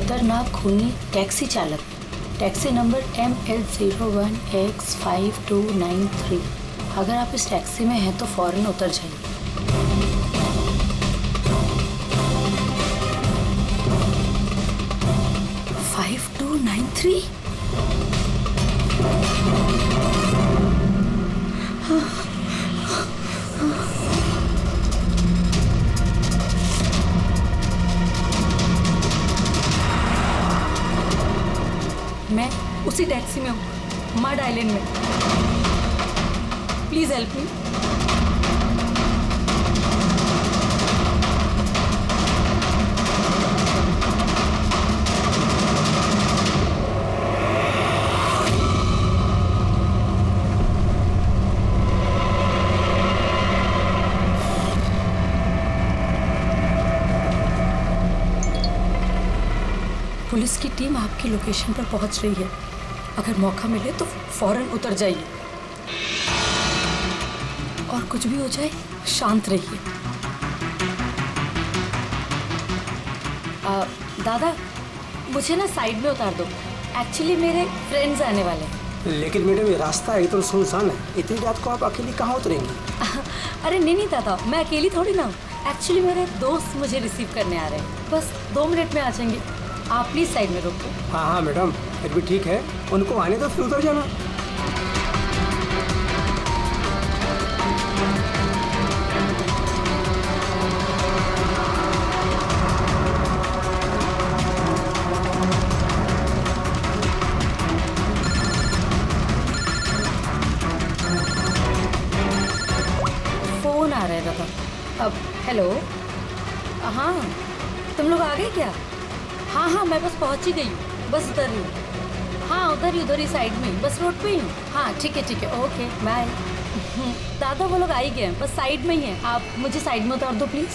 खतरनाक खूनी टैक्सी चालक, टैक्सी नंबर ML01X5293। अगर आप इस टैक्सी में हैं तो फौरन उतर जाइए। 5293? मैं उसी टैक्सी में हूँ, मड आइलैंड में। Please help me. पुलिस की टीम आपकी लोकेशन पर पहुंच रही है। अगर मौका मिले तो फौरन उतर जाइए और कुछ भी हो जाए शांत रहिए। दादा, मुझे ना साइड में उतार दो। एक्चुअली मेरे फ्रेंड्स आने वाले हैं। लेकिन मैडम ये रास्ता एकदम सुनसान है, इतनी रात को आप अकेली कहाँ उतरेंगी? अरे नहीं दादा, मैं अकेली थोड़ी ना हूँ। एक्चुअली मेरे दोस्त मुझे रिसीव करने आ रहे हैं, बस 2 मिनट में आ जाएंगे। आप प्लीज साइड में रोको। हाँ मैडम, फिर भी ठीक है, उनको आने दो फिर उतर जाना। फोन आ रहा है दादा। अब हेलो, हाँ तुम लोग आ गए क्या? हाँ मैं बस पहुंच ही गई हूँ, बस उधर ही हूँ। हाँ उधर ही साइड में, बस रोड पे ही हूँ। हाँ ठीक है, ओके बाय। दादा वो लोग आ ही गए हैं, बस साइड में ही हैं। आप मुझे साइड में उतार दो प्लीज।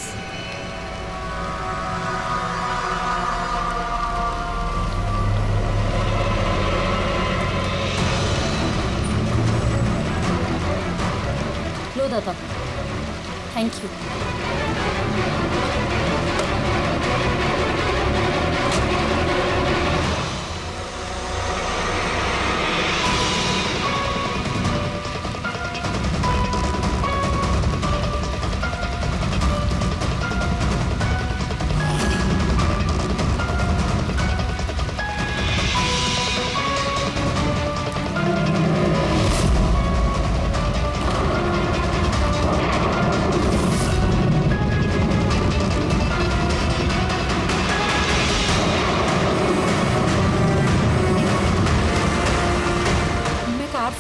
लो दादा, थैंक यू।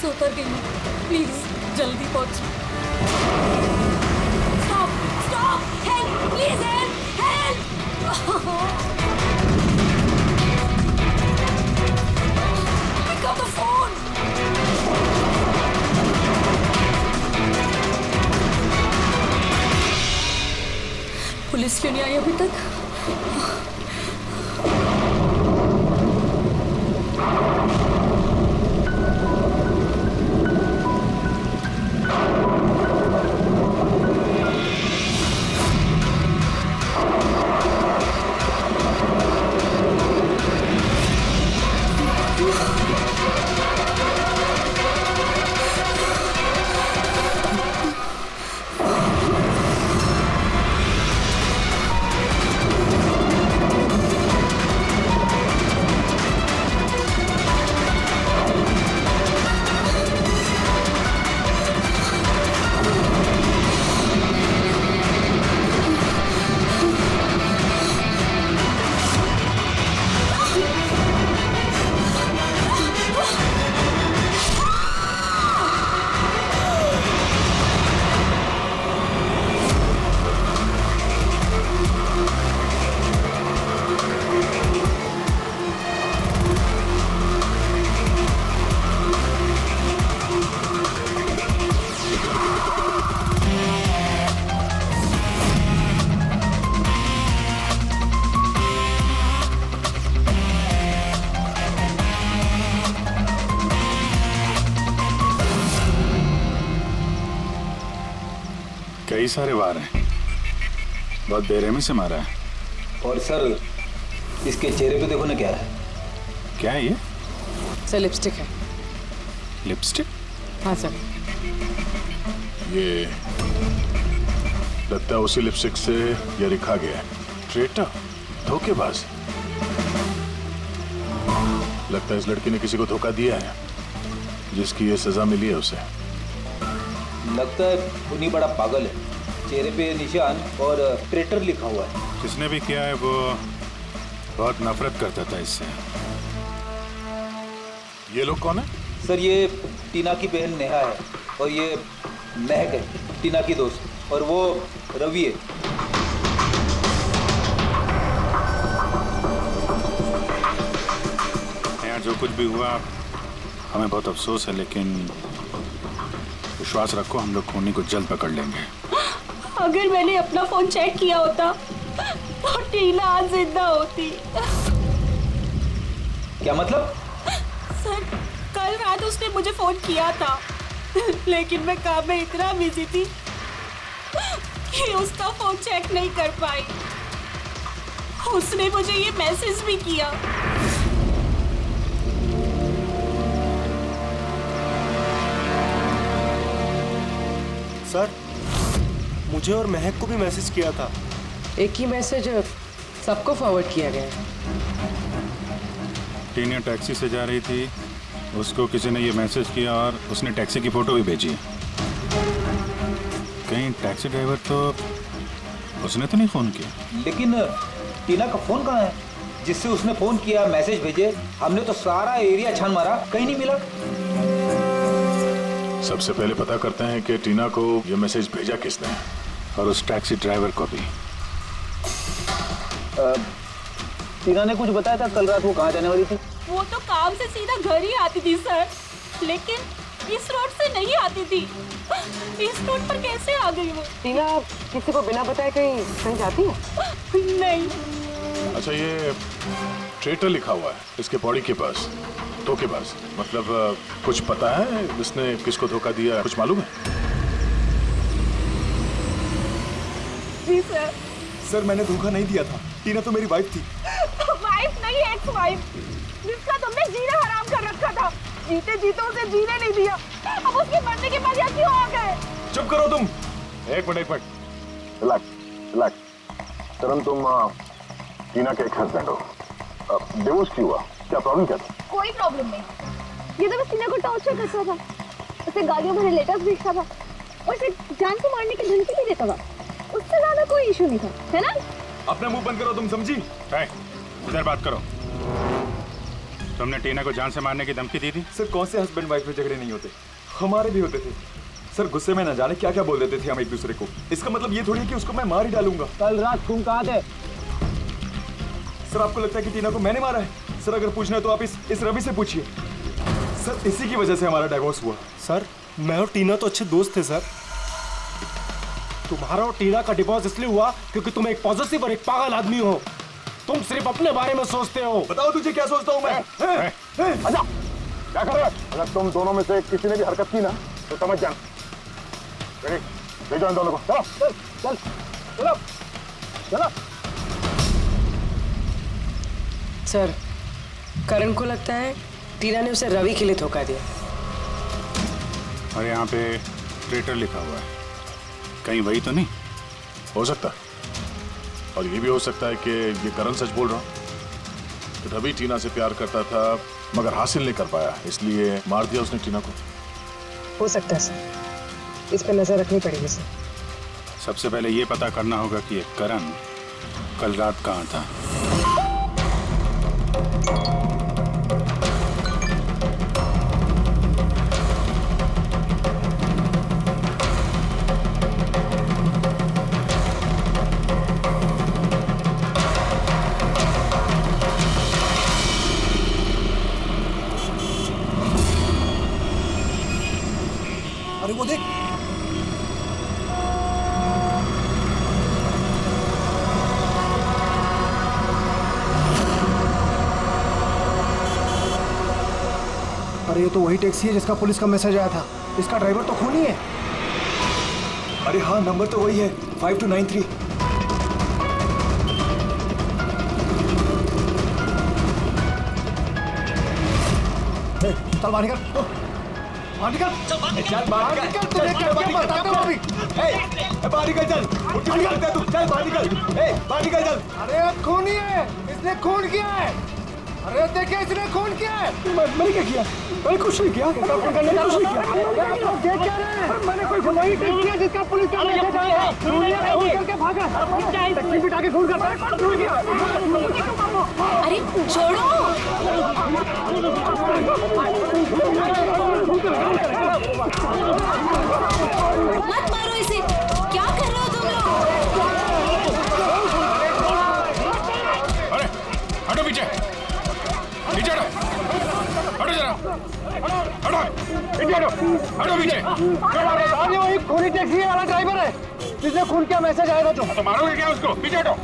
से उतर गई हूँ, प्लीज जल्दी पहुंचो। Stop, help, please help. Pick up the phone. Police क्यों नहीं आई अभी तक? कई सारे वार हैं, बहुत बेरहमी से मारा है। और सर इसके चेहरे पे देखो ना क्या है। क्या है ये? सर लिपस्टिक है। लिपस्टिक? हाँ सर। ये लगता है उसी लिपस्टिक से ये लिखा गया है, ट्रेटर, धोखेबाज। लगता है इस लड़की ने किसी को धोखा दिया है, जिसकी ये सजा मिली है उसे। लगता है उन्हीं बड़ा पागल है। चेहरे पे निशान और ट्रेटर लिखा हुआ है। जिसने भी किया है वो बहुत नफरत करता था इससे। ये लोग कौन है? सर ये टीना की बहन नेहा है और ये महक है, टीना की दोस्त, और वो रवि है। यार जो कुछ भी हुआ हमें बहुत अफसोस है, लेकिन विश्वास रखो हम लोग खूनी को जल्द पकड़ लेंगे। अगर मैंने अपना फोन चेक किया होता तो टीना आज जिंदा होती। क्या मतलब? सर कल रात उसने मुझे फोन किया था, लेकिन मैं काम में इतना बिजी थी कि उसका फोन चेक नहीं कर पाई। उसने मुझे ये मैसेज भी किया। सर मुझे और महक को भी मैसेज किया था। एक ही मैसेज सबको फॉरवर्ड किया गया है। टीना टैक्सी से जा रही थी, उसको किसी ने ये मैसेज किया और उसने टैक्सी की फोटो भी भेजी। कहीं टैक्सी ड्राइवर तो उसने तो नहीं फोन किया। लेकिन टीना का फोन कहाँ है जिससे उसने फोन किया, मैसेज भेजे? हमने तो सारा एरिया छान मारा, कहीं नहीं मिला। सबसे पहले पता करते हैं कि टीना को ये मैसेज भेजा किसने, और उस टैक्सी ड्राइवर को भी। टीना ने कुछ बताया था कल रात वो कहाँ जाने वाली थी? वो तो काम से सीधा घर ही आती थी सर, लेकिन इस रोड से नहीं आती थी। इस रोड पर कैसे आ गई वो? टीना किसी को बिना बताए कहीं जाती है? नहीं। अच्छा ये ट्रेटर लिखा हुआ है इसके बॉडी के पास, धोखेबाज। मतलब कुछ पता है इसने किसको धोखा दिया, कुछ मालूम है? जी सर। सर मैंने धोखा नहीं दिया था, टीना तो मेरी वाइफ थी। वाइफ नहीं, एक्स वाइफ, जिसका तुमने जीना हराम कर रखा था। जीते जीते उसे जीने नहीं दिया, अब उसके मरने के बाद यहाँ क्यों आ गए? चुप करो तुम। एक मिनट रिलैक्स। करण तुम टीना के एक हस्बैंड हो, डिवोर्स क्यों हुआ? क्या प्रॉब्लम क्या था? कोई प्रॉब्लम नहीं। ये तो बस टीना को टॉर्चर करता था, उसे गालियों भरे लेटर्स भेजता था और उसे जान से मारने की धमकी भी देता था। उससे ज्यादा कोई इशू नहीं था, है ना? अपना मुंह बंद करो तुम, समझी? इधर बात करो। तुमने टीना को जान से मारने की धमकी दी थी? सर कौन से हस्बैंड वाइफ में झगड़े नहीं होते, हमारे भी होते थे। सर गुस्से में न जाने क्या क्या बोल देते थे हम एक दूसरे को। इसका मतलब ये थोड़ी है कि उसको मैं मार ही डालूंगा। कल रात तुम कहाँ थे? सर आपको लगता है कि टीना को मैंने मारा है? सर अगर पूछना है तो आप इस रवि से पूछिए। सर इसी की वजह से हमारा डाइवोर्स हुआ। सर मैं और टीना तो अच्छे दोस्त थे सर। तुम्हारा और टीना का डिवोर्स इसलिए हुआ क्योंकि तुम एक पॉजिटिव और एक पागल आदमी हो। तुम सिर्फ अपने बारे में सोचते हो। बताओ तुझे क्या सोचता हूँ मैं? अच्छा क्या कर रहे हो? अगर तुम दोनों में से किसी ने भी हरकत की ना तो समझ जाना। ले जाओ इन दोनों को। चलो चल चलो चलो। सर करण को लगता है टीना ने उसे रवि के लिए धोखा दिया। और यहाँ पे ट्रेटर लिखा हुआ है, कहीं वही तो नहीं हो सकता? और ये भी हो सकता है कि ये करण सच बोल रहा कि रवि टीना से प्यार करता था मगर हासिल नहीं कर पाया, इसलिए मार दिया उसने टीना को। हो सकता है सर, इस पर नजर रखनी पड़ेगी सर। सबसे पहले ये पता करना होगा कि ये करण कल रात कहाँ था। अरे वो देख। अरे ये तो वही टैक्सी है जिसका पुलिस का मैसेज आया था। इसका ड्राइवर तो खूनी है। अरे हाँ नंबर तो वही है 5293। चल बाहर निकल, बाहर निकल, चल बाहर निकल, तुझे क्या बताता हूँ अभी। बाहर निकल, चल उठ निकलते तू, चल बाहर निकल, बाहर निकल चल। अरे खूनी है, इसने खून किया है। अरे देखिए इसने खून किया है। मैंने क्या किया? मैंने कुछ नहीं किया, कुछ नहीं किया। देख क्या रहे हैं? मैंने कोई वही टेक्सी है जिसका पुलिस का मैसेज आया था। खून करके भागा, टैक्सी बिठा के खून करता है। खून किया। अरे छोड़ो। मत मारो इसे, क्या कर रहे हो तुम लोग? अरे हटो पीछे, पीछे हटो, हटो जरा, हटो, पीछे हटो, हटो पीछे। वही खूनी टैक्सी वाला ड्राइवर है जिसने खून किया मैसेज आया था। तो मारोगे क्या उसको? पीछे हटो।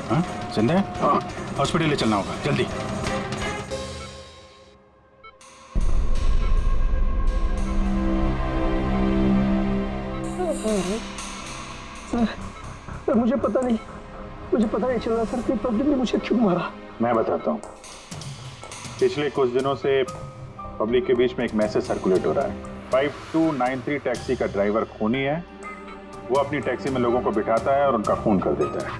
हाँ जिंदा है? हाँ हॉस्पिटल ले चलना होगा जल्दी। सर मुझे पता नहीं चल रहा सर कि पब्लिक ने मुझे क्यों मारा। मैं बताता हूँ। पिछले कुछ दिनों से पब्लिक के बीच में एक मैसेज सर्कुलेट हो रहा है। 5293 टैक्सी का ड्राइवर खूनी है। वो अपनी टैक्सी में लोगों को बिठाता है और उनका खून कर देता है।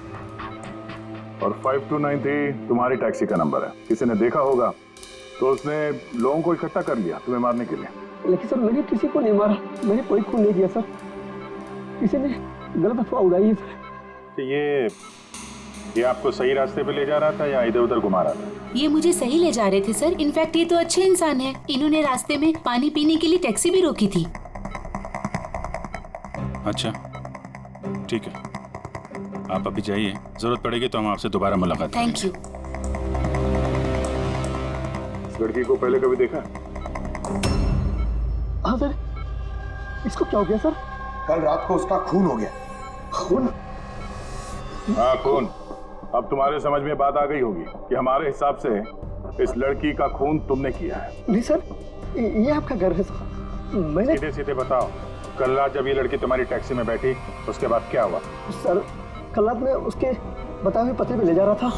और 5293 तुम्हारी टैक्सी का नंबर है। किसी ने देखा होगा तो उसने लोगों को इकट्ठा कर लिया तुम्हें मारने के लिए। लेकिन सर मैंने किसी को नहीं मारा, मैंने कोई खून नहीं किया सर। किसी ने गलत अफवाह उड़ाई है सर। तो ये आपको सही रास्ते पे ले जा रहा था या इधर उधर घुमा रहा था? ये मुझे सही ले जा रहे थे सर। इनफैक्ट ये तो अच्छे इंसान है। इन्होंने रास्ते में पानी पीने के लिए टैक्सी भी रोकी थी। अच्छा ठीक है, आप अभी जाइए, जरूरत पड़ेगी तो हम आपसे दोबारा मुलाकात करेंगे। Thank you. इस लड़की को पहले कभी देखा? हाँ सर। इसको क्या हो गया सर? कल रात को उसका खून हो गया। खून? हाँ खून। अब तुम्हारे समझ में बात आ गई होगी कि हमारे हिसाब से इस लड़की का खून तुमने किया है। नहीं सर, ये आपका घर है सर। मैंने सीधे सीधे बताओ, कल रात जब ये लड़की तुम्हारी टैक्सी में बैठी उसके बाद क्या हुआ? सर कल रात में उसके बताए हुए पते पे ले जा रहा था।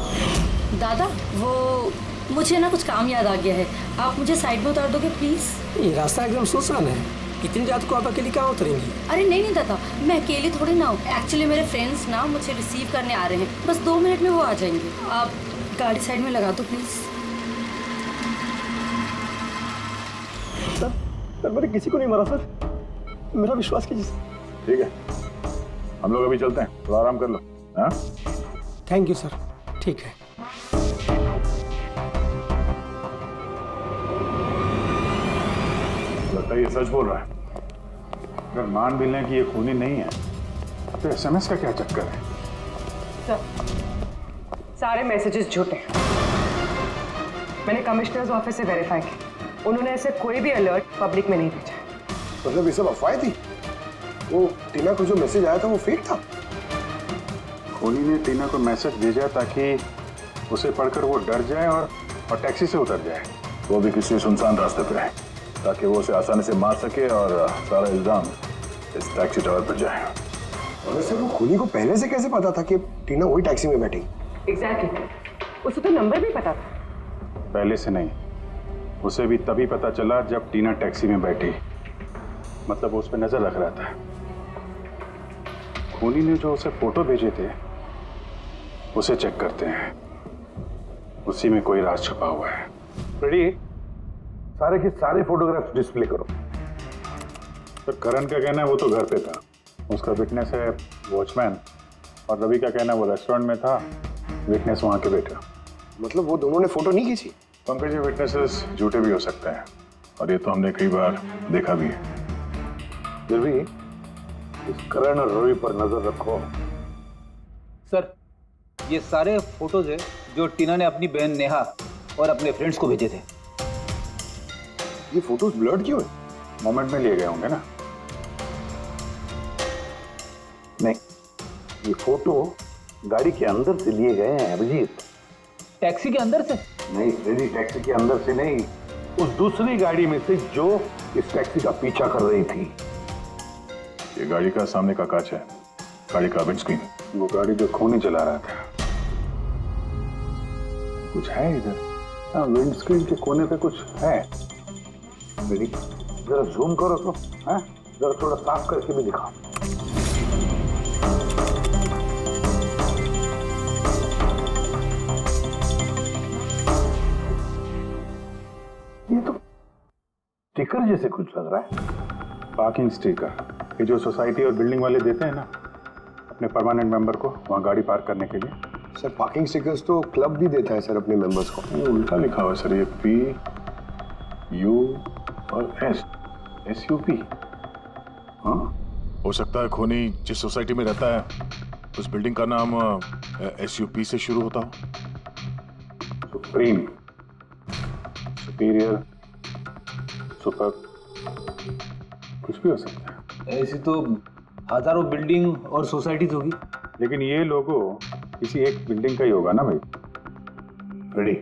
दादा वो मुझे ना कुछ काम याद आ गया है, आप मुझे साइड में उतार दोगे प्लीज? ये रास्ता एकदम सुनसान है। इतनी रात को आप अकेली कहाँ उतरेंगी? अरे नहीं दादा, मैं अकेली थोड़ी ना हूँ। एक्चुअली मेरे फ्रेंड्स ना मुझे रिसीव करने आ रहे हैं, बस 2 मिनट में वो आ जाएंगे। आप गाड़ी साइड में लगा दो प्लीज। सर मैंने किसी को नहीं मारा सर, मेरा विश्वास कीजिए सर। ठीक है, हम लोग अभी चलते हैं, थोड़ा आराम कर लो। हाँ थैंक यू सर। ठीक है। लगता है ये सच बोल रहा है। अगर मान भी लें कि ये खूनी नहीं है तो SMS का क्या चक्कर है? सर सारे मैसेजेस झूठे हैं। मैंने कमिश्नर्स ऑफिस से वेरीफाई किया, उन्होंने ऐसे कोई भी अलर्ट पब्लिक में नहीं भेजा। मतलब ये सब अफवाहें थी? वो टीना को जो मैसेज आया था वो फेक था? खूनी ने टीना को मैसेज भेजा ताकि उसे पढ़कर वो डर जाए और टैक्सी से उतर जाए, वो भी किसी सुनसान रास्ते पर है, ताकि वो उसे आसानी से मार सके और सारा इल्जाम इस टैक्सी ड्राइवर पर जाए। और वैसे वो खूनी को पहले से कैसे पता था कि टीना वही टैक्सी में बैठी? एग्जैक्टली, उसे तो नंबर भी पता था। पहले से नहीं, उसे भी तभी पता चला जब टीना टैक्सी में बैठी। मतलब वो उस पर नजर रख रहा था। खूनी ने जो उसे फोटो भेजे थे उसे चेक करते हैं, उसी में कोई राज छुपा हुआ है। रेडी? सारे के सारे फोटोग्राफ्स डिस्प्ले करो। तो करण का कहना है वो तो घर पे था, उसका विटनेस है वॉचमैन, और रवि का कहना है वो रेस्टोरेंट में था, विटनेस वहां के बेटा। मतलब वो दोनों ने फोटो नहीं खींची? पंकज, ये विटनेसेस झूठे भी हो सकते हैं और ये तो हमने कई बार देखा भी है। फिर भी इस करण और रवि पर नजर रखो। सर ये सारे फोटोज है जो टीना ने अपनी बहन नेहा और अपने फ्रेंड्स को भेजे थे। ये फोटोज ब्लर्ड क्यों है? मोमेंट में लिए गए होंगे ना। नहीं, ये फोटो गाड़ी के अंदर से लिए गए हैं अभिजीत। टैक्सी के अंदर से? नहीं रेडी, टैक्सी के अंदर से नहीं, उस दूसरी गाड़ी में से जो इस टैक्सी का पीछा कर रही थी। ये गाड़ी का सामने का कांच है, गाड़ी का विंडस्क्रीन। वो गाड़ी जो खूनी चला रहा था। कुछ है इधर? हाँ, विंडस्क्रीन के कोने पे कुछ है बेटी, जरा जूम करो तो, हैं? जरा थोड़ा साफ करके भी दिखाओ। ये तो स्टिकर जैसे कुछ लग रहा है। पार्किंग स्टिकर, ये जो सोसाइटी और बिल्डिंग वाले देते हैं ना अपने परमानेंट मेंबर को वहाँ गाड़ी पार्क करने के लिए। सर पार्किंग स्टिकर्स तो क्लब भी देता है सर अपने मेंबर्स को। ये उल्टा लिखा हुआ है सर, ये PU और SUP। हाँ, हो सकता है खोनी जिस सोसाइटी में रहता है उस बिल्डिंग का नाम SUP से शुरू होता हो। सुप्रीम, सुपीरियर, सुपर, कुछ भी हो सकता है। ऐसी तो हजारों बिल्डिंग और सोसाइटीज होगी, लेकिन ये लोगो किसी एक बिल्डिंग का ही होगा ना भाई। रेडी,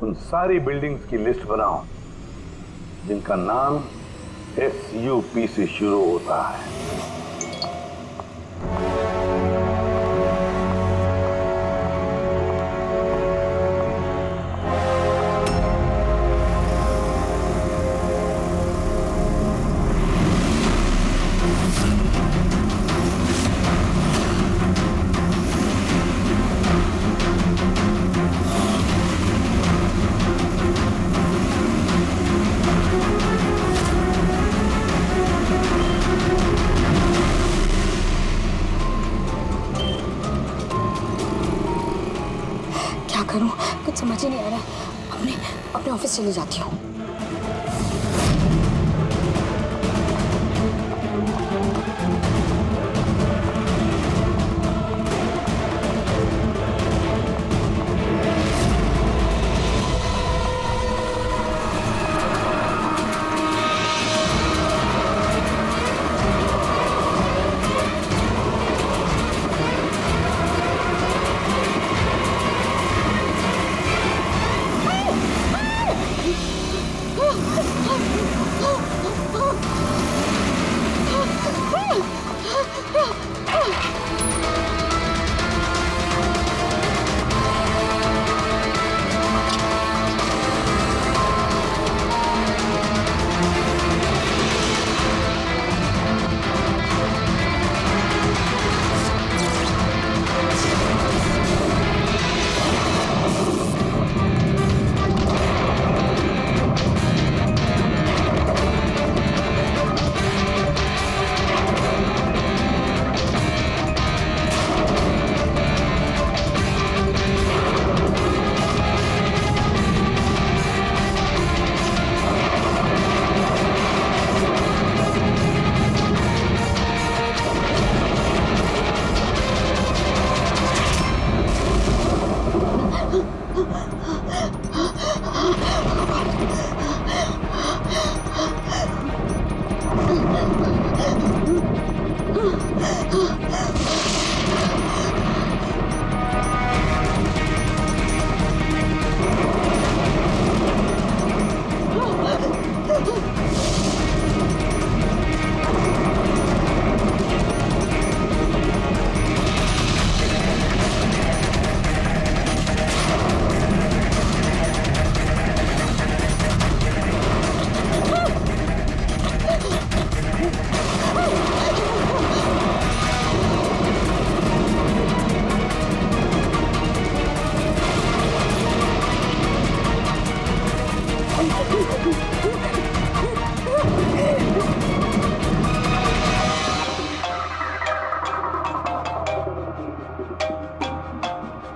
उन सारी बिल्डिंग्स की लिस्ट बनाओ जिनका नाम SUP से शुरू होता है। करूं कुछ समझ ही नहीं आ रहा। अपने ऑफिस चली जाती हूँ।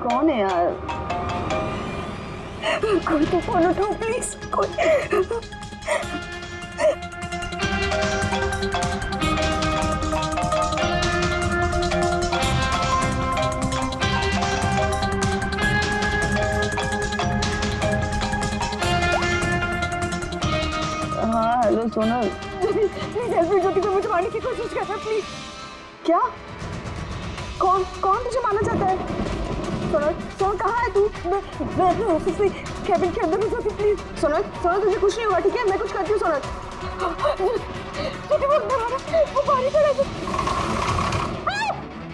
कौन है यार? कोई तो फोन उठाओ प्लीज। हाँ hello Sonal, please help me. Jyoti को मुझे मारने की कोशिश कर रहा है, प्लीज। क्या? कौन कौन तुझे मारना चाहता है? सोनल, सोनल कहाँ है तू? मैं अपने ऑफिस में कैबिन के अंदर हूँ ज्योति, प्लीज। सोनल, सोनल तुझे कुछ नहीं होगा, ठीक है? मैं कुछ करती हूँ सोनल। वो पानी खड़ा है।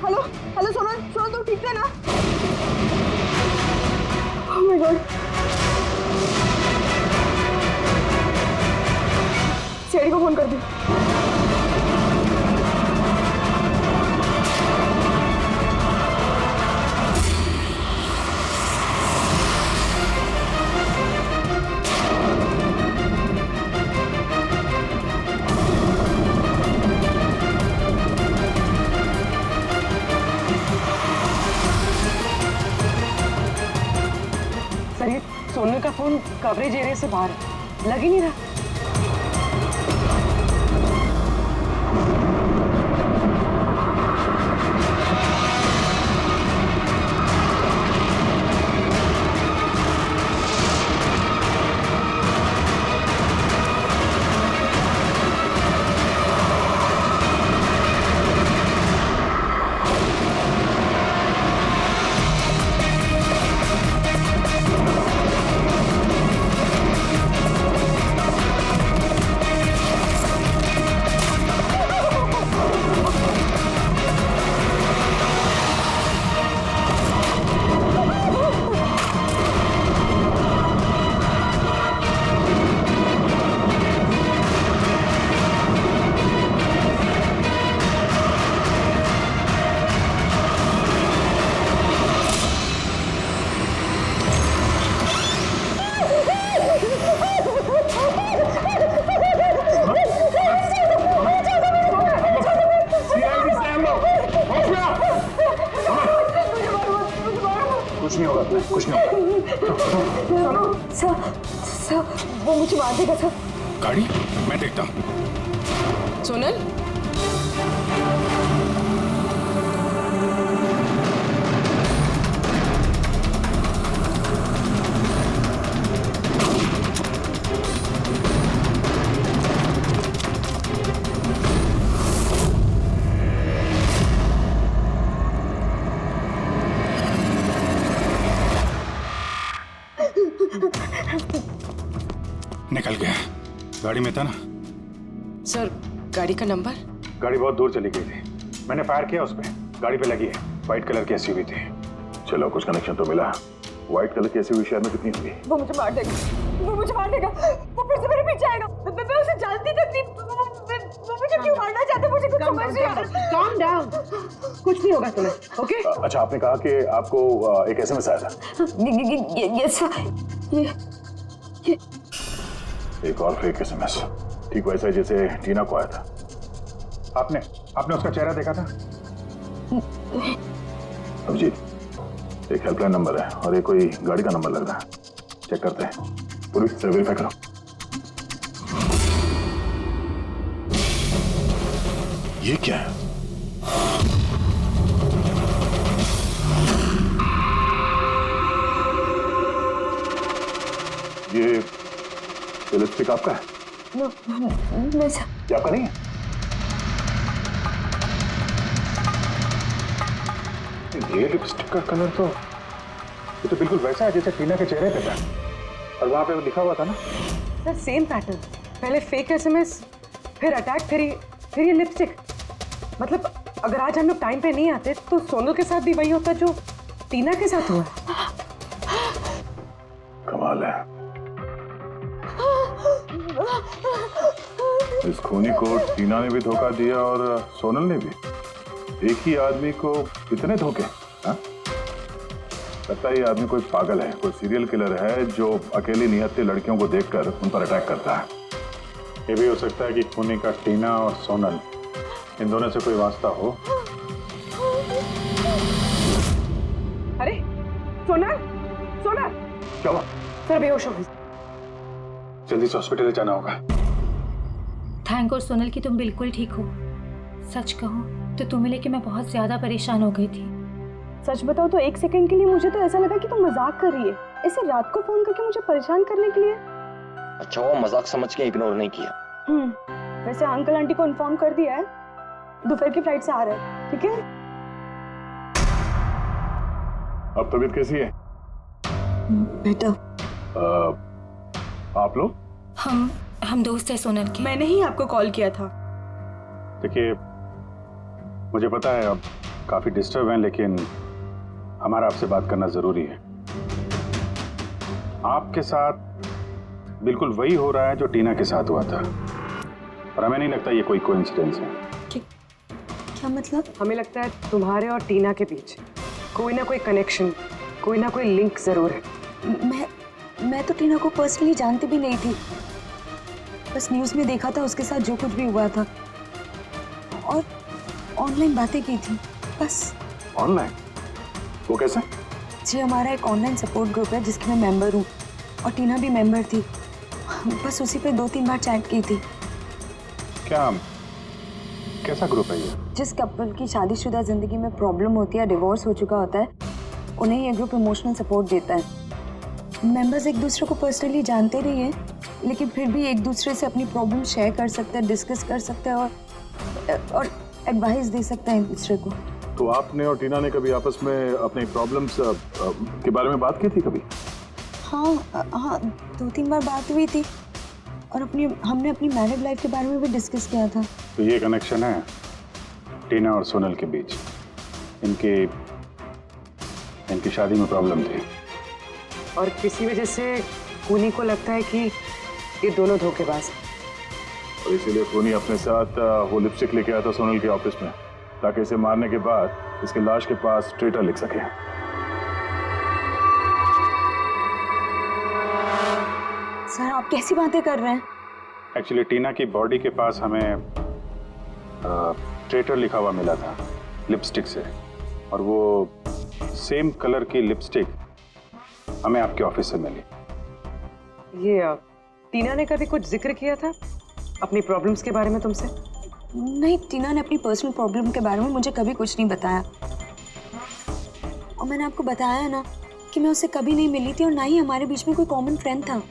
हेलो हेलो सोनल, सोनल तू ठीक है ना? Oh my गॉड, सीआईडी को फोन कर दी। सर ये सोनल का फोन कवरेज एरिया से बाहर है, लग ही नहीं रहा। कुछ नहीं होगा, कुछ नहीं होगा। सर वो मुझे मार देगा सर। गाड़ी मैं देखता हूँ। सोनल, निकल गया, गाड़ी में था ना। सर गाड़ी का नंबर? गाड़ी बहुत दूर चली गई थी, मैंने फायर किया उस पे, गाड़ी पे लगी है। व्हाइट कलर की एसयूवी थी। चलो कुछ कनेक्शन तो मिला। व्हाइट कलर की एसयूवी शहर में कितनी होगी? वो मुझे मार देगा, वो मुझे मार देगा, वो फिर से मेरे पीछे आएगा। मैं उसे जानती तक नहीं, वो मुझे क्यों मारना चाहते, मुझे कुछ समझ नहीं आ रहा। Calm down, कुछ नहीं होगा तुम्हें, ओके? अच्छा, आपने कहा कि आपको एक एसएमएस आया था। यस ये एक और फेक एसएमएस, ठीक वैसा ही जैसे टीना को आया था। आपने उसका चेहरा देखा था? अभिजीत, एक हेल्पलाइन नंबर है और एक कोई गाड़ी का नंबर लग रहा है, चेक करते हैं। पूरी से वेरीफाई करो। ये क्या है? ये लिपस्टिक आपका है? नहीं सर। ये आपका नहीं है? ये लिपस्टिक का कलर तो ये तो बिल्कुल वैसा है जैसे टीना के चेहरे पे था, और वहां पे लिखा हुआ था ना। सर सेम पैटर्न, पहले फेक एसएमएस, फिर अटैक, फिर ये लिपस्टिक। मतलब अगर आज हम लोग टाइम पे नहीं आते तो सोनल के साथ भी वही होता जो टीना के साथ हुआ। कमाल है, इस खूनी को टीना ने भी धोखा दिया और सोनल ने भी। एक ही आदमी को कितने धोखे? हाँ? लगता है ये आदमी कोई पागल है, कोई सीरियल किलर है जो अकेली निहत्थे लड़कियों को देखकर उन पर अटैक करता है। ये भी हो सकता है कि खूनी का टीना और सोनल, इन दोनों से कोई वास्ता हो। अरे सोनल, सोनल! क्या हुआ? सर बेहोश हो गई। जल्दी से हॉस्पिटल जाना होगा। थैंक गॉड सोनल कि तुम बिल्कुल ठीक हो। सच कहूँ तो तुम्हें लेके मैं बहुत ज्यादा परेशान हो गई थी। सच बताओ तो एक सेकंड के लिए मुझे तो ऐसा लगा कि तुम मजाक कर रही है, ऐसे रात को फोन करके मुझे परेशान करने के लिए। अच्छा, वो मजाक समझ के इग्नोर नहीं किया। वैसे अंकल आंटी को इन्फॉर्म कर दिया है, दोपहर की फ्लाइट से आ रहे हैं, ठीक है? अब तबीयत कैसी है? बेटा आप लोग? हम दोस्त हैं सोनल के। मैंने ही आपको कॉल किया था। देखिए, मुझे पता है अब काफी डिस्टर्ब हैं, लेकिन हमारा आपसे बात करना जरूरी है। आपके साथ बिल्कुल वही हो रहा है जो टीना के साथ हुआ था, और हमें नहीं लगता ये कोई कोइंसिडेंस है। क्या मतलब? हमें लगता है तुम्हारे और टीना के बीच कोई ना कोई कनेक्शन, कोई ना कोई लिंक जरूर है। मैं तो टीना को पर्सनली जानती भी नहीं थी, बस न्यूज़ में देखा था उसके साथ जो कुछ भी हुआ था और ऑनलाइन बातें की थी बस। ऑनलाइन? वो कैसे? जी, हमारा एक ऑनलाइन सपोर्ट ग्रुप है जिसकी मैं मेंबर हूँ और टीना भी मेंबर थी। बस उसी पे 2-3 बार चैट की थी। क्या, कैसा ग्रुप है ये? जिस कपल की शादीशुदा जिंदगी में प्रॉब्लम होती है, डिवोर्स हो चुका होता है, उन्हें ये ग्रुप इमोशनल सपोर्ट देता है। मेंबर्स एक दूसरे को पर्सनली जानते नहीं हैं, लेकिन फिर भी एक दूसरे से अपनी प्रॉब्लम शेयर कर सकते हैं, डिस्कस कर सकते हैं और एडवाइस दे सकते हैं एक दूसरे को। तो आपने और टीना ने कभी आपस में अपने प्रॉब्लम्स के बारे में बात की थी कभी? हाँ, 2-3 बार बात हुई थी और हमने अपनी मैरिड लाइफ के बारे में भी डिस्कस किया था। तो ये कनेक्शन है टीना और सोनल के बीच। इनकी शादी में प्रॉब्लम थी और किसी वजह से खूनी को लगता है कि ये दोनों धोखेबाज हैं। और इसीलिए खूनी अपने साथ वो लिपस्टिक लेके आया था सोनल के ऑफिस में, ताकि इसे मारने के बाद इसके लाश के पास ट्रेटर लिख सके। सर, आप कैसी बातें कर रहे हैं? एक्चुअली टीना की बॉडी के पास हमें ट्रेटर लिखा हुआ मिला था लिपस्टिक से, और वो सेम कलर की लिपस्टिक हमें आपके ऑफिस से मिली। ये टीना ने कभी कुछ जिक्र किया था अपनी प्रॉब्लम्स के बारे में तुमसे? नहीं, टीना ने अपनी पर्सनल प्रॉब्लम के बारे में मुझे कभी कुछ नहीं बताया। और मैंने आपको बताया है ना कि मैं उससे कभी नहीं मिली थी और ना ही हमारे बीच में कोई कॉमन फ्रेंड था।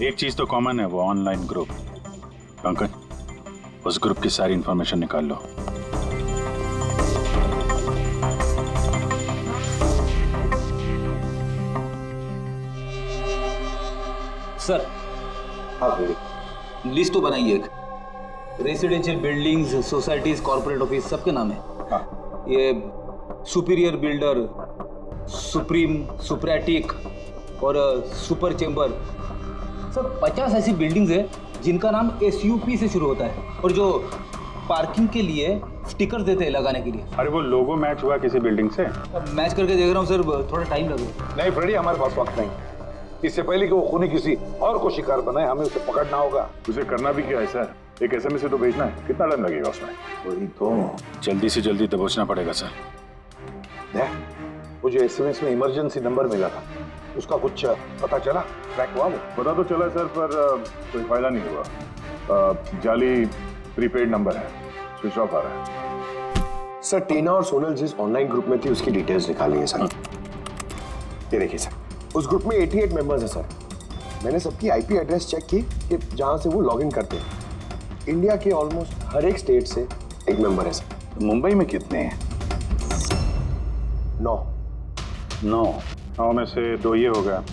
एक चीज तो कॉमन है, वो ऑनलाइन ग्रुप। पंकज, उस ग्रुप की सारी इंफॉर्मेशन निकाल लो। सर, हाँ, लिस्ट तो बनाइए। एक residential buildings, societies, corporate office सबके नाम है। हाँ। ये सुपीरियर बिल्डर, सुप्रीम, सुप्रेटिक और सुपर चेंबर, सब 50 ऐसी बिल्डिंग्स है जिनका नाम SUP से शुरू होता है, और जो पार्किंग के लिए स्टिकर देते हैं लगाने के लिए। अरे वो लोगो मैच हुआ किसी बिल्डिंग से? मैच करके देख रहा हूँ सर, थोड़ा टाइम लगेगा। नहीं फ्रेडी, हमारे पास वक्त नहीं। इससे पहले कि वो खूनी किसी और को शिकार बनाए, हमें उसे पकड़ना होगा। उसे करना भी क्या है सर? एक SMS से तो भेजना है, कितना टाइम लगेगा उसमें? वही तो, जल्दी से जल्दी दबोचना पड़ेगा सर। मुझे SMS में इमरजेंसी नंबर मिला था, उसका कुछ पता चला? ट्रैक हुआ वो? पता तो चला सर, पर कोई फायदा नहीं हुआ। जाली प्रीपेड नंबर है, स्विच ऑफ आ रहा है। सर, टीना और सोनल जिस ऑनलाइन ग्रुप में थी उसकी डिटेल्स निकाली है सर। ये देखिए सर, उस ग्रुप में 88 मेंबर्स हैं सर। मैंने सबकी IP एड्रेस चेक की कि जहां से वो लॉगिन करते हैं। इंडिया के ऑलमोस्ट हर एक स्टेट से एक मेंबर है सर। मुंबई में कितने हैं? 9 में से 2 ये हो गया,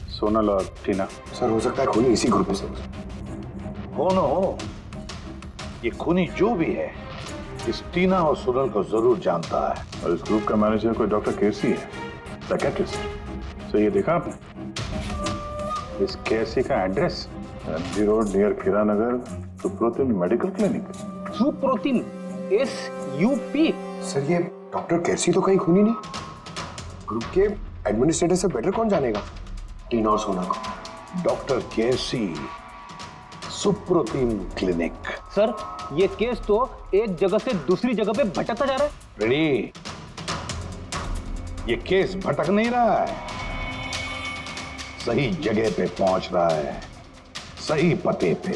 सोनल और टीना। सर, हो सकता है खूनी इसी ग्रुप में से हो न हो, ये खूनी जो भी है इस टीना और सोनल को जरूर जानता है। और इस ग्रुप का मैनेजर कोई डॉक्टर केसी है, साइकियाट्रिस्ट। तो ये देखा आपने इस केसी का एड्रेस? MG रोड नियर खीरा नगर, Suprotim medical clinic. Suprotim, SUP? Sir, ये डॉक्टर केसी तो कहीं खूनी नहीं। ग्रुप के एडमिनिस्ट्रेटर से बेटर कौन जानेगा टीना और सोनल को? डॉक्टर केसी, सुप्रोतिम क्लिनिक। सर, ये केस तो एक जगह से दूसरी जगह पे भटकता जा रहा है। रेडी, ये केस भटक नहीं रहा है, सही जगह पे पहुंच रहा है, सही पते पे।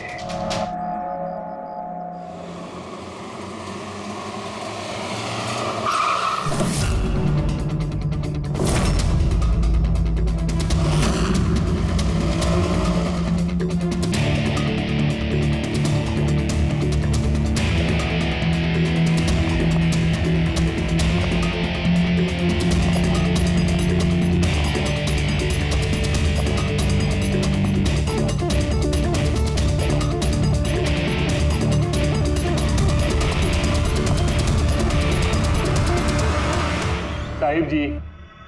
साहिब जी,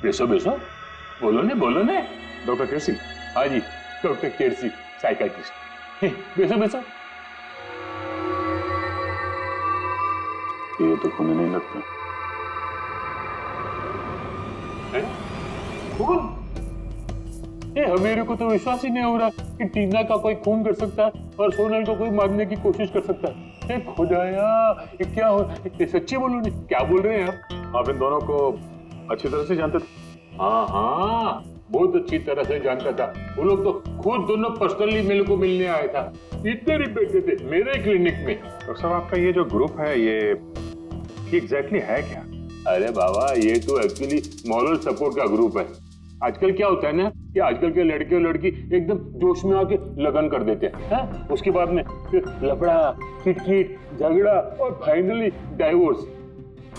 बेसो बेसो, बोलो ने। डॉक्टर केसी? हाँ जी, डॉक्टर केसी, साइकाइट्रिस्ट। बैसो बैसो। ये तो खून नहीं लगता। खून? मेरे को तो विश्वास ही नहीं हो रहा कि टीना का कोई खून कर सकता है और सोनल को कोई मारने की कोशिश कर सकता है। खुदाया, ये क्या हो? सच्ची बोलो नहीं, क्या बोल रहे हैं आप इन दोनों को अच्छी तरह से जानते थे? हाँ, बहुत अच्छी तरह से जानता था। वो लोग तो खुद दोनों पर्सनली मेरे को मिलने आए था। इतने रिपेटे थे मेरे क्लिनिक में। डॉक्टर साहब, आपका ये जो ग्रुप है ये एग्जैक्टली है क्या? अरे बाबा, ये तो एक्चुअली मॉरल सपोर्ट का ग्रुप है। आजकल क्या होता है ना कि आजकल के लड़के और लड़की एकदम जोश में आके लगन कर देते हैं, उसके बाद में फिर लफड़ा, किटकिट, झगड़ा और फाइनली डाइवोर्स।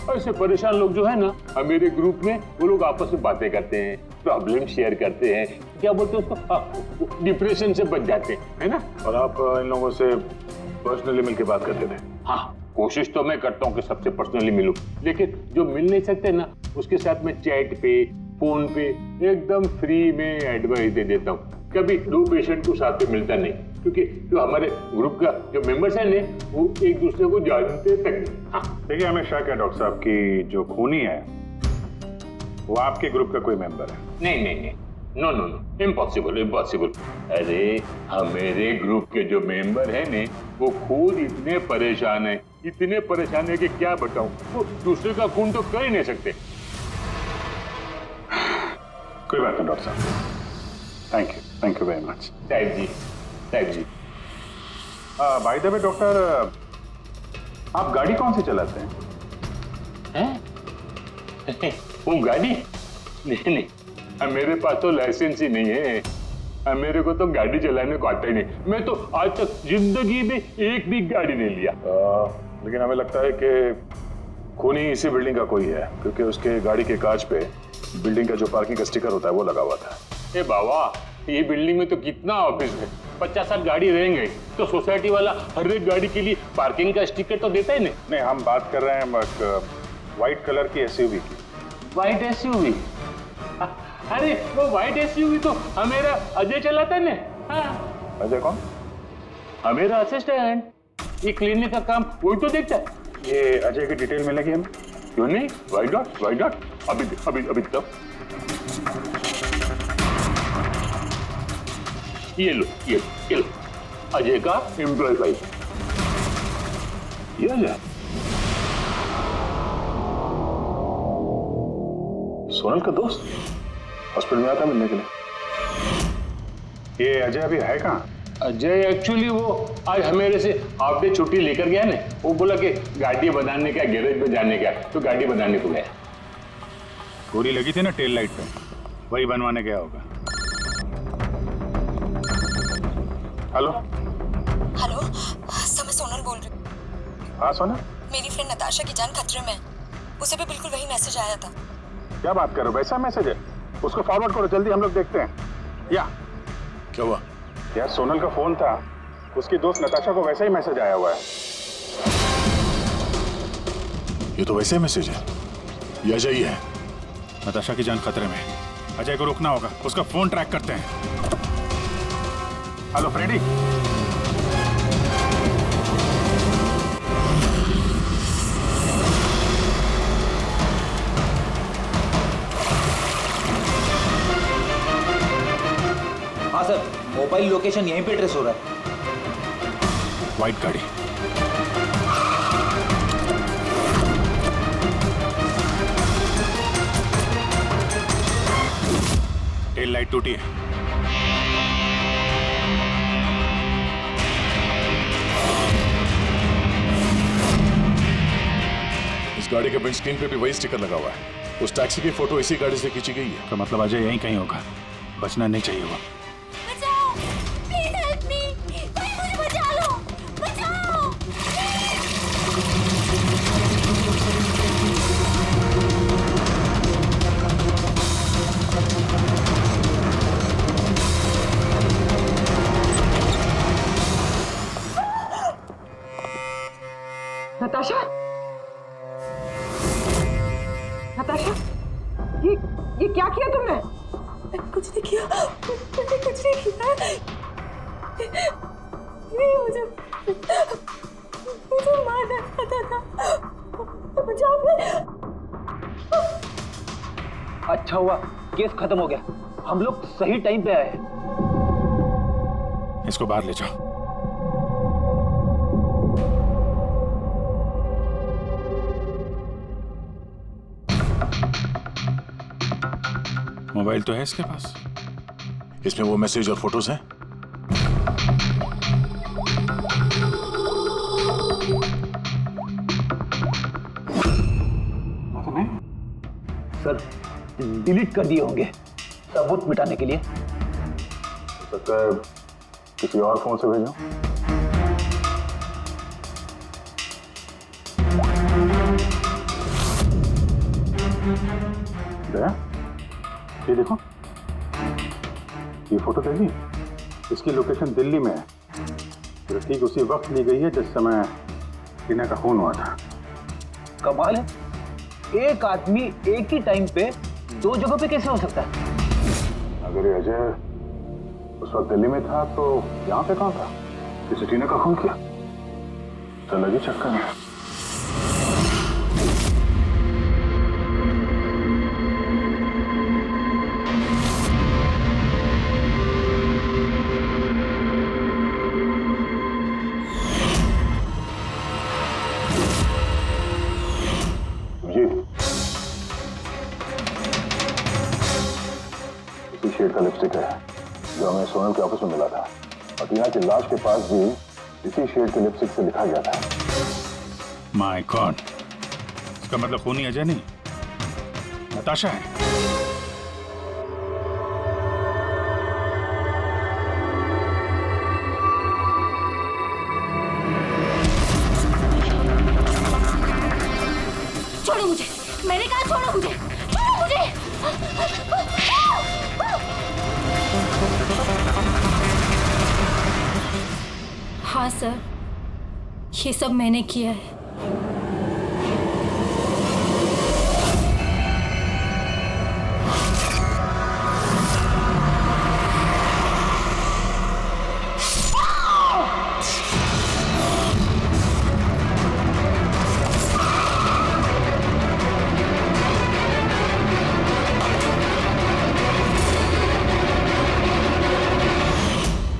ऐसे परेशान लोग जो है ना, मेरे ग्रुप में वो लोग आपस में बातें करते हैं, प्रॉब्लम शेयर करते हैं, क्या बोलते हैं उसको, डिप्रेशन से बच जाते हैं, है ना। और आप इन लोगों से पर्सनली मिलकर बात करते थे? हाँ, कोशिश तो मैं करता हूँ कि सबसे पर्सनली मिलूं, लेकिन जो मिल नहीं सकते ना, उसके साथ में चैट पे, फोन पे एकदम फ्री में एडवाइस दे देता हूँ। कभी दो पेशेंट को साथ में मिलता नहीं, क्योंकि जो हमारे ग्रुप का जो मेंबर्स हैं ना, वो एक दूसरे को जानते तक नहीं। हाँ, देखिए, हमें शक है डॉक्टर साहब की जो खूनी है वो आपके ग्रुप का कोई मेंबर है। नहीं नहीं नहीं, no no no, impossible impossible. अरे हमारे ग्रुप के जो मेंबर है ने, वो खुद इतने परेशान है कि क्या बताऊं, वो दूसरे का खून तो कर ही नहीं सकते। कोई बात नहीं डॉक्टर साहब, थैंक यू वेरी मच। साहिब जी। बाय द वे डॉक्टर, आप गाड़ी कौन सी चलाते हैं? वो गाड़ी? नहीं, मेरे पास तो लाइसेंस ही नहीं है। मेरे को तो गाड़ी चलाने को आता ही नहीं। मैं तो आज तक जिंदगी में एक भी गाड़ी नहीं लिया। लेकिन हमें लगता है कि खूनी इसी बिल्डिंग का कोई है, क्योंकि उसके गाड़ी के कांच पे बिल्डिंग का जो पार्किंग का स्टिकर होता है वो लगा हुआ था। ए बाबा, ये बिल्डिंग में तो कितना ऑफिस है, 50-60 गाड़ी रहेंगे, तो सोसाइटी वाला हर एक गाड़ी के लिए पार्किंग का स्टिकर तो देता ही नहीं। हम बात कर रहे हैं व्हाइट कलर की एसयूवी की। White SUV? अरे वो व्हाइट एसयूवी तो हमेरा अजय चलाता है ना। अजय कौन? हमेरा असिस्टेंट, ये क्लिनिक का काम वही तो देखता है। ये अजय की डिटेल मिलेगी हमें? क्यों नहीं, वाई डॉट। अभी तक ये लो अजय का एम्प्लॉय फाइल। ये अजय सोनल का दोस्त हॉस्पिटल में आता मिलने के लिए। ये अजय अभी है कहाँ? अजय एक्चुअली वो आज मेरे से हाफ डे छुट्टी लेकर गया ना। वो बोला कि गाड़ी बनाने का, गैरेज में जाने का, तो गाड़ी बनाने को गया। गोली लगी थी ना टेल लाइट पे, वही बनवाने गया होगा। हेलो सर, मैं सोनल बोल रही हूँ। हाँ सोनल, मेरी फ्रेंड नताशा की जान खतरे में है। उसे भी बिल्कुल वही मैसेज आया था। क्या बात कर रहे हो? वैसा मैसेज है? उसको फॉरवर्ड करो जल्दी, हम लोग देखते हैं। या क्या हुआ? यार सोनल का फोन था, उसकी दोस्त नताशा को वैसा ही मैसेज आया हुआ है। ये तो वैसे ही मैसेज है, ये अजय ही है। नताशा की जान खतरे में, अजय को रोकना होगा, उसका फोन ट्रैक करते हैं। हेलो फ्रेडी, हाँ सर, मोबाइल लोकेशन यहीं पे ट्रेस हो रहा है। व्हाइट गाड़ी। टेल लाइट टूटी है। इस गाड़ी के विंडस्क्रीन पे भी वही स्टिकर लगा हुआ है। उस टैक्सी की फोटो इसी गाड़ी से खींची गई है। तो मतलब अजय यहीं कहीं होगा, बचना नहीं चाहिए वो। नताशा, ये क्या किया तुमने? कुछ नहीं किया, मैंने कुछ नहीं किया। नहीं, मुझे मारना चाहता था। मुझे आपने। अच्छा हुआ केस खत्म हो गया, हम लोग सही टाइम पे आए। इसको बाहर ले जाओ। मोबाइल तो है इसके पास, इसमें वो मैसेज और फोटोज हैं। सर डिलीट कर दिए होंगे सबूत मिटाने के लिए। हो सकता है किसी और फोन से भेजो। ये देखो, ये फोटो देखी, इसकी लोकेशन दिल्ली में है। तो ठीक उसी वक्त ली गई है जिस समय टीना का खून हुआ था। कमाल है, एक आदमी एक ही टाइम पे दो जगहों पे कैसे हो सकता है? अगर ये अजय उस वक्त दिल्ली में था तो यहाँ पे कहाँ था? किसी टीना का खून किया तो लगी चक्कर में। शेड का लिपस्टिक है जो हमें सोनल के ऑफिस में मिला था, और टीना की लाश के पास भी इसी शेड के लिपस्टिक से लिखा गया था। माय गॉड, इसका मतलब खूनी अजय नहीं, नताशा है। छोड़ो मुझे, मैंने कहा छोड़ो मुझे, छोड़ो मुझे। हाँ सर, ये सब मैंने किया है।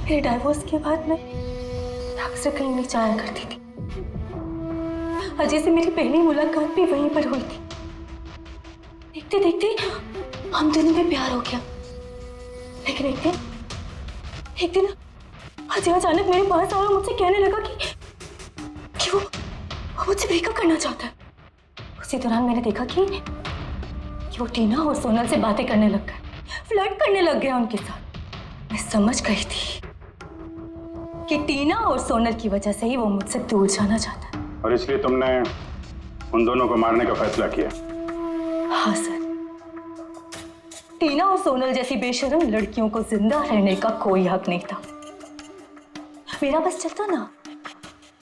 मेरे डाइवोर्स के बाद मैं अक्सर कहीं नहीं जाया करती थी। अजय से मेरी पहली मुलाकात भी वहीं पर हुई थी। देखते देखते हम दोनों में प्यार हो गया। लेकिन एक दिन अजय अचानक मेरे पास आया और मुझसे कहने लगा कि वो मुझसे ब्रेकअप करना चाहता है। उसी दौरान मैंने देखा कि वो टीना और सोनल से बातें करने लग गया, फ्लर्ट करने लग गया उनके साथ। मैं समझ गई थी कि टीना और सोनल की वजह से ही वो मुझसे दूर जाना चाहता है। और इसलिए तुमने उन दोनों को मारने का फैसला किया? हाँ सर, टीना और सोनल जैसी बेशर्म लड़कियों को जिंदा रहने का कोई हक नहीं था। मेरा बस चलता ना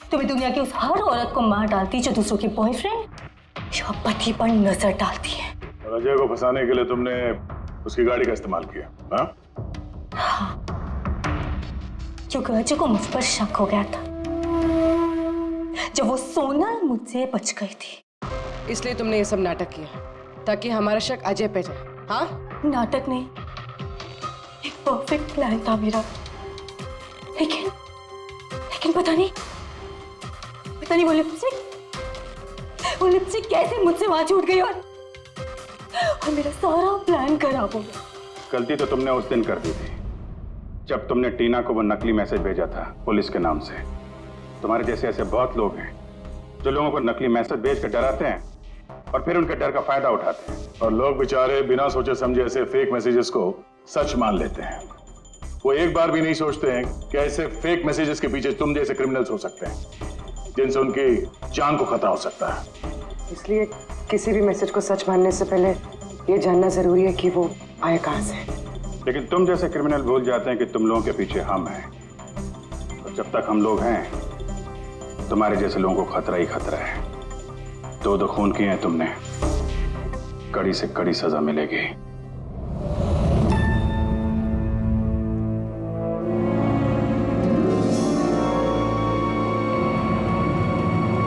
तो मैं दुनिया की उस हर औरत को मार डालती जो दूसरों के बॉयफ्रेंड या पति पर नजर डालती है। और अजय को फंसाने के लिए तुमने उसकी गाड़ी का इस्तेमाल किया? हाँ, क्योंकि अजय को मुझ पर शक हो गया था जब वो सोनल मुझसे बच गई थी। इसलिए तुमने ये सब नाटक किया ताकि हमारा शक अजय पे जाए? हाँ, नाटक नहीं, एक परफेक्ट प्लान था मेरा। लेकिन पता नहीं वो लिपस्टिक कैसे मुझसे वहां छूट गई और मेरा सारा प्लान खराब हो गया। गलती तो तुमने उस दिन कर दी थी जब तुमने टीना को वो नकली मैसेज भेजा था पुलिस के नाम से। तुम्हारे जैसे ऐसे बहुत लोग हैं जो लोगों को नकली मैसेज भेज कर डराते हैं और फिर उनके डर का फायदा उठाते हैं। और लोग बेचारे बिना सोचे समझे ऐसे फेक मैसेजेस को सच मान लेते हैं। वो एक बार भी नहीं सोचते हैं कि ऐसे फेक मैसेजेस के पीछे तुम जैसे क्रिमिनल्स हो सकते हैं जिनसे उनकी जान को खतरा हो सकता है। इसलिए किसी भी मैसेज को सच मानने से पहले ये जानना जरूरी है कि वो आया कहां से। लेकिन तुम जैसे क्रिमिनल भूल जाते हैं कि तुम लोगों के पीछे हम हैं। और जब तक हम लोग हैं तुम्हारे जैसे लोगों को खतरा ही खतरा है। दो खून किए हैं तुमने, कड़ी से कड़ी सजा मिलेगी।